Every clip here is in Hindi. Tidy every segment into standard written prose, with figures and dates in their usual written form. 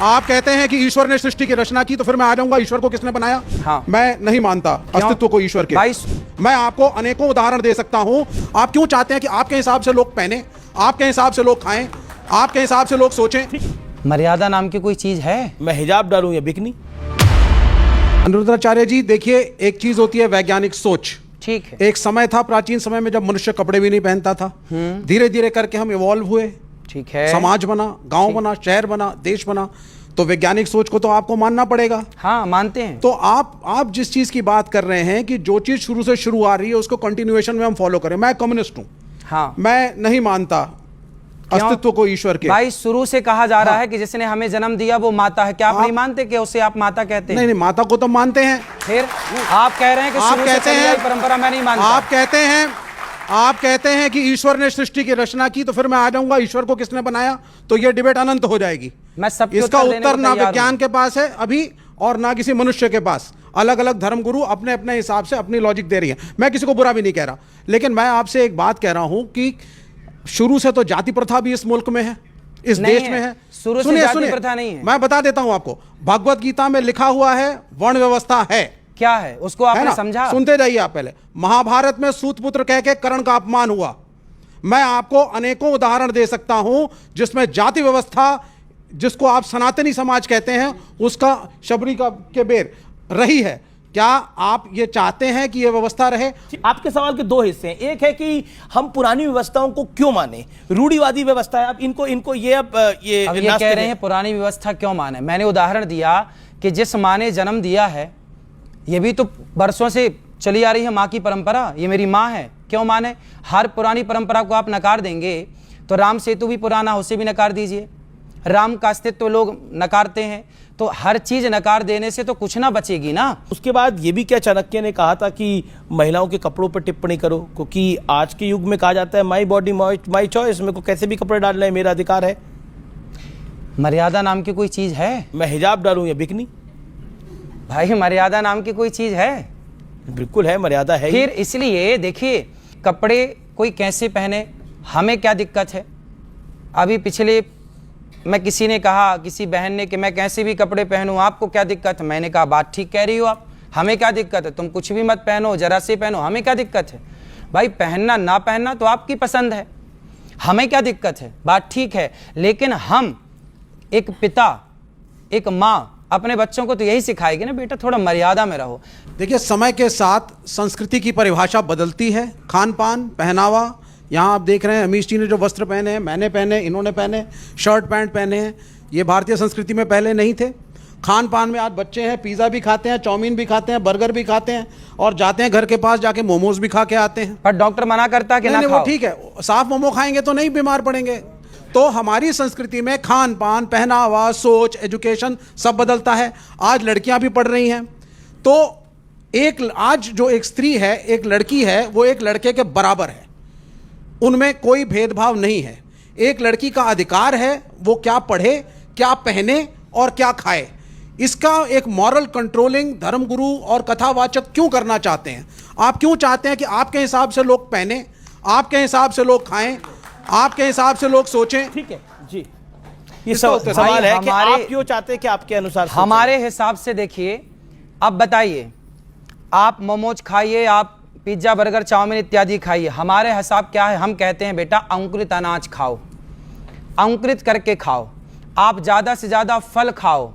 आप कहते हैं कि ईश्वर ने सृष्टि की रचना की, तो फिर मैं आ जाऊंगा ईश्वर को किसने बनाया? हाँ। मैं नहीं मानता अस्तित्व को ईश्वर के। मैं आपको अनेकों उदाहरण दे सकता हूं। आप क्यों चाहते हैं कि आपके हिसाब से लोग पहने, आपके हिसाब से लोग खाएं, आपके हिसाब से लोग सोचें? मर्यादा नाम की कोई चीज है? मैं हिजाब डालूं या बिकनी? अनिरुद्धाचार्य जी देखिए, एक चीज होती है वैज्ञानिक सोच। ठीक है। एक समय था प्राचीन समय में जब मनुष्य कपड़े भी नहीं पहनता था। धीरे धीरे करके हम इवॉल्व हुए। ठीक है। समाज बना, गांव बना, शहर बना, देश बना। तो वैज्ञानिक सोच को तो आपको मानना पड़ेगा। हाँ, मानते हैं। तो आप जिस चीज की बात कर रहे हैं कि जो चीज शुरू से शुरू आ रही है उसको कंटिन्यूएशन में हम फॉलो करें, मैं कम्युनिस्ट हूं। हाँ। मैं नहीं मानता अस्तित्व को ईश्वर के। भाई शुरू से कहा जा रहा है कि जिसने हमें जन्म दिया वो माता है। क्या आप नहीं मानते कि उसे आप माता कहते हैं? नहीं, माता को तो मानते हैं। फिर आप कह रहे हैं कि शुरू से चली आई परंपरा मैं नहीं मानता। आप कहते हैं कि ईश्वर ने सृष्टि की रचना की, तो फिर मैं आ जाऊंगा ईश्वर को किसने बनाया, तो ये डिबेट अनंत हो जाएगी। मैं सबके इसका उत्तर ना विज्ञान के पास है अभी और ना किसी मनुष्य के पास। अलग अलग धर्मगुरु अपने अपने हिसाब से अपनी लॉजिक दे रही है। मैं किसी को बुरा भी नहीं कह रहा, लेकिन मैं आपसे एक बात कह रहा हूं कि शुरू से तो जाति प्रथा भी इस मुल्क में है, इस देश में है। शुरू से जाति प्रथा नहीं है। मैं बता देता हूं आपको, भगवत गीता में लिखा हुआ है वर्ण व्यवस्था है। क्या है उसको आपने समझा? सुनते जाइए आप पहले। महाभारत में सूतपुत्र कह के कर्ण का अपमान हुआ। मैं आपको अनेकों उदाहरण दे सकता हूं जिसमें जाति व्यवस्था, जिसको आप सनातनी समाज कहते हैं, उसका शबरी के बेर रही है। क्या आप ये चाहते हैं कि ये व्यवस्था रहे? आपके सवाल के दो हिस्से हैं। एक है कि हम पुरानी व्यवस्थाओं को क्यों माने, रूढ़िवादी व्यवस्था है। आप इनको ये कह रहे हैं पुरानी व्यवस्था क्यों माने। मैंने उदाहरण दिया कि जिस माँ ने जन्म दिया है, ये भी तो बरसों से चली आ रही है माँ की परंपरा, ये मेरी माँ है, क्यों माने? हर पुरानी परंपरा को आप नकार देंगे तो राम सेतु भी पुराना, उसे भी नकार दीजिए। राम का अस्तित्व लोग नकारते हैं, तो हर चीज नकार देने से तो कुछ ना बचेगी ना। उसके बाद ये भी क्या चाणक्य ने कहा था कि महिलाओं के कपड़ों पर टिप्पणी करो, क्योंकि आज के युग में कहा जाता है माई बॉडी माई चॉइस, मेरे को कैसे भी कपड़े डालना है, मेरा अधिकार है। मर्यादा नाम की कोई चीज है? मैं हिजाब डालूं या बिकनी? भाई मर्यादा नाम की कोई चीज है? बिल्कुल है, मर्यादा है। फिर इसलिए देखिए, कपड़े कोई कैसे पहने, हमें क्या दिक्कत है? अभी पिछले मैं किसी ने कहा, किसी बहन ने, कि मैं कैसे भी कपड़े पहनूं, आपको क्या दिक्कत है? मैंने कहा बात ठीक कह रही हो आप, हमें क्या दिक्कत है? तुम कुछ भी मत पहनो, जरा से पहनो, हमें क्या दिक्कत है? भाई पहनना ना पहनना तो आपकी पसंद है, हमें क्या दिक्कत है? बात ठीक है। लेकिन हम एक पिता, एक माँ अपने बच्चों को तो यही सिखाएगी ना, बेटा थोड़ा मर्यादा में रहो। देखिए, समय के साथ संस्कृति की परिभाषा बदलती है। खान पान, पहनावा, यहाँ आप देख रहे हैं अमीश जी ने जो वस्त्र पहने हैं, मैंने पहने, इन्होंने पहने, शर्ट पैंट पहने हैं, ये भारतीय संस्कृति में पहले नहीं थे। खान पान में आज बच्चे हैं, पिज़्ज़ा भी खाते हैं, चाउमीन भी खाते हैं, बर्गर भी खाते हैं, और जाते हैं घर के पास जाके मोमोज भी खा के आते हैं। पर डॉक्टर मना करता है कि ना खाओ। वो ठीक है, साफ मोमो खाएंगे तो नहीं बीमार पड़ेंगे। तो हमारी संस्कृति में खान पान, पहनावा, सोच, एजुकेशन सब बदलता है। आज लड़कियां भी पढ़ रही हैं, तो आज जो एक स्त्री है, एक लड़की है, वो एक लड़के के बराबर है, उनमें कोई भेदभाव नहीं है। एक लड़की का अधिकार है वो क्या पढ़े, क्या पहने और क्या खाए। इसका एक मॉरल कंट्रोलिंग धर्मगुरु और कथावाचक क्यों करना चाहते हैं? आप क्यों चाहते हैं कि आपके हिसाब से लोग पहने, आपके हिसाब से लोग खाएं, आपके हिसाब से लोग सोचें? ठीक है जी, ये सवाल है कि आप क्यों चाहते हैं कि आपके अनुसार हमारे हिसाब से। देखिए, अब बताइए, आप मोमोज खाइए, आप पिज्जा, बर्गर, चाउमीन इत्यादि खाइए, हमारे हिसाब क्या है? हम कहते हैं बेटा अंकुरित अनाज खाओ, अंकुरित करके खाओ, आप ज़्यादा से ज़्यादा फल खाओ,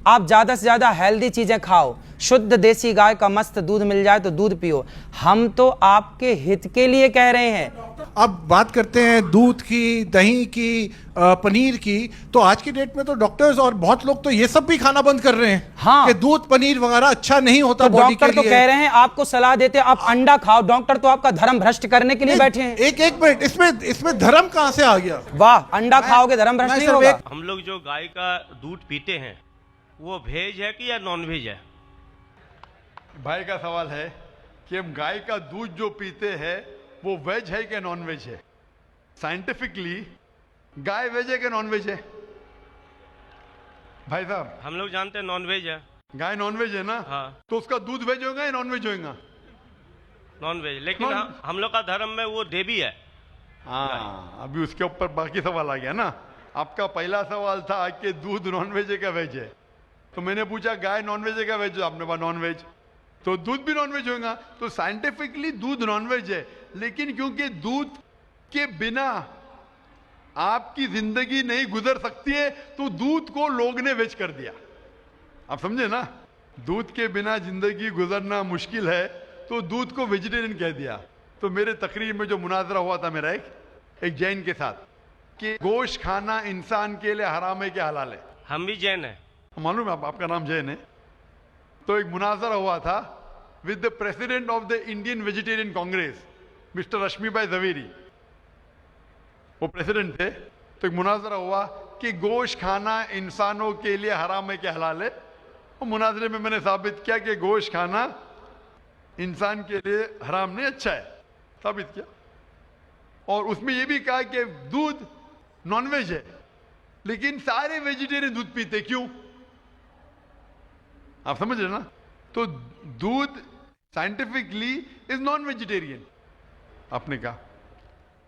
आप ज़्यादा से ज़्यादा हेल्दी चीज़ें खाओ, शुद्ध देसी गाय का मस्त दूध मिल जाए तो दूध पियो। हम तो आपके हित के लिए कह रहे हैं। अब बात करते हैं दूध की, दही की, पनीर की, तो आज की डेट में तो डॉक्टर्स और बहुत लोग तो ये सब भी खाना बंद कर रहे हैं। हाँ, कि दूध पनीर वगैरह अच्छा नहीं होता तो बॉडी के लिए। डॉक्टर तो कह रहे हैं, आपको सलाह देते हैं आप अंडा खाओ। डॉक्टर तो आपका धर्म भ्रष्ट करने के लिए बैठे हैं। एक मिनट, इसमें धर्म कहां से आ गया? वाह, अंडा खाओगे धर्म भ्रष्ट नहीं होगा। हम लोग जो गाय का दूध पीते हैं वो वेज है कि या नॉन वेज है? भाई का सवाल है कि हम गाय का दूध जो पीते हैं वो वेज है कि नॉन वेज है? साइंटिफिकली गाय वेज है कि नॉन वेज है? भाई साहब, हम लोग जानते हैं नॉन वेज है। गाय नॉन वेज है ना? हाँ। तो उसका दूध वेज होगा या नॉन वेज होगा? नॉन वेज, लेकिन हम लोग का धर्म में वो देवी है। हाँ, अभी उसके ऊपर बाकी सवाल आ गया ना। आपका पहला सवाल था कि दूध नॉनवेज है क्या वेज है, तो मैंने पूछा गाय नॉनवेज है क्या वेज है, आपने कहा नॉनवेज, तो दूध भी नॉनवेज होगा। तो साइंटिफिकली दूध नॉनवेज है, लेकिन क्योंकि दूध के बिना आपकी जिंदगी नहीं गुजर सकती है तो दूध को लोग ने वेज कर दिया। आप समझे ना, दूध के बिना जिंदगी गुजरना मुश्किल है तो दूध को वेजिटेरियन कह दिया। तो मेरे तकरीर में जो मुनाजरा हुआ था मेरा एक जैन के साथ कि गोश्त खाना इंसान के लिए हराम है क्या हलाल है। हम भी जैन हैं। मालूम है आपका नाम जैन है। तो एक मुनाजरा हुआ था with the president of the Indian vegetarian congress mister Rashmi भाई जवेरी, वो प्रेसिडेंट थे। तो एक मुनाजरा हुआ कि गोश्त खाना इंसानों के लिए हराम है क्या हलाल है। और मुनाजरे में मैंने साबित किया कि गोश्त खाना इंसान के लिए हराम नहीं, अच्छा है, साबित किया। और उसमें यह भी कहा कि दूध नॉनवेज है, लेकिन सारे वेजिटेरियन दूध पीते, क्यों? आप समझ रहे ना। तो दूध साइंटिफिकली इज नॉन वेजिटेरियन। आपने कहा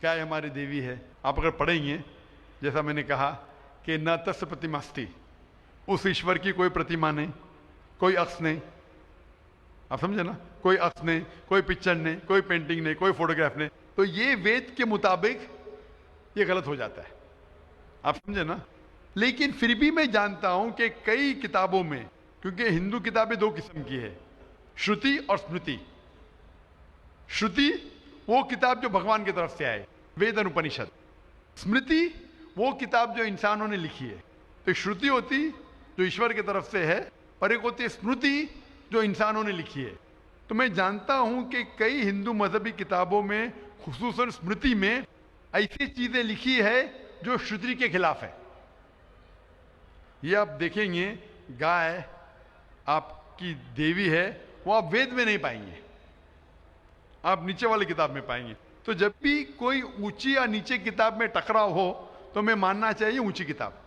क्या है, हमारी देवी है। आप अगर पढ़ेंगे, जैसा मैंने कहा कि न तस्य प्रतिमास्ति, उस ईश्वर की कोई प्रतिमा नहीं, कोई अक्स नहीं। आप समझे ना, कोई अक्स नहीं, कोई पिक्चर नहीं, कोई पेंटिंग नहीं, कोई फोटोग्राफ नहीं। तो ये वेद के मुताबिक ये गलत हो जाता है। आप समझे ना। लेकिन फिर भी मैं जानता हूं कि कई किताबों में, क्योंकि हिंदू किताबें दो किस्म की है, श्रुति और स्मृति। श्रुति वो किताब जो भगवान की तरफ से आए, वेद और उपनिषद। स्मृति वो किताब जो इंसानों ने लिखी है। तो श्रुति होती जो ईश्वर की तरफ से है, और एक होती है स्मृति जो इंसानों ने लिखी है। तो मैं जानता हूं कि कई हिंदू मजहबी किताबों में, खुसूसन स्मृति में, ऐसी चीजें लिखी है जो श्रुति के खिलाफ है। ये आप देखेंगे, गाय आपकी देवी है, वो आप वेद में नहीं पाएंगे, आप नीचे वाली किताब में पाएंगे। तो जब भी कोई ऊंची या नीचे किताब में टकराव हो तो मैं मानना चाहिए ऊंची किताब।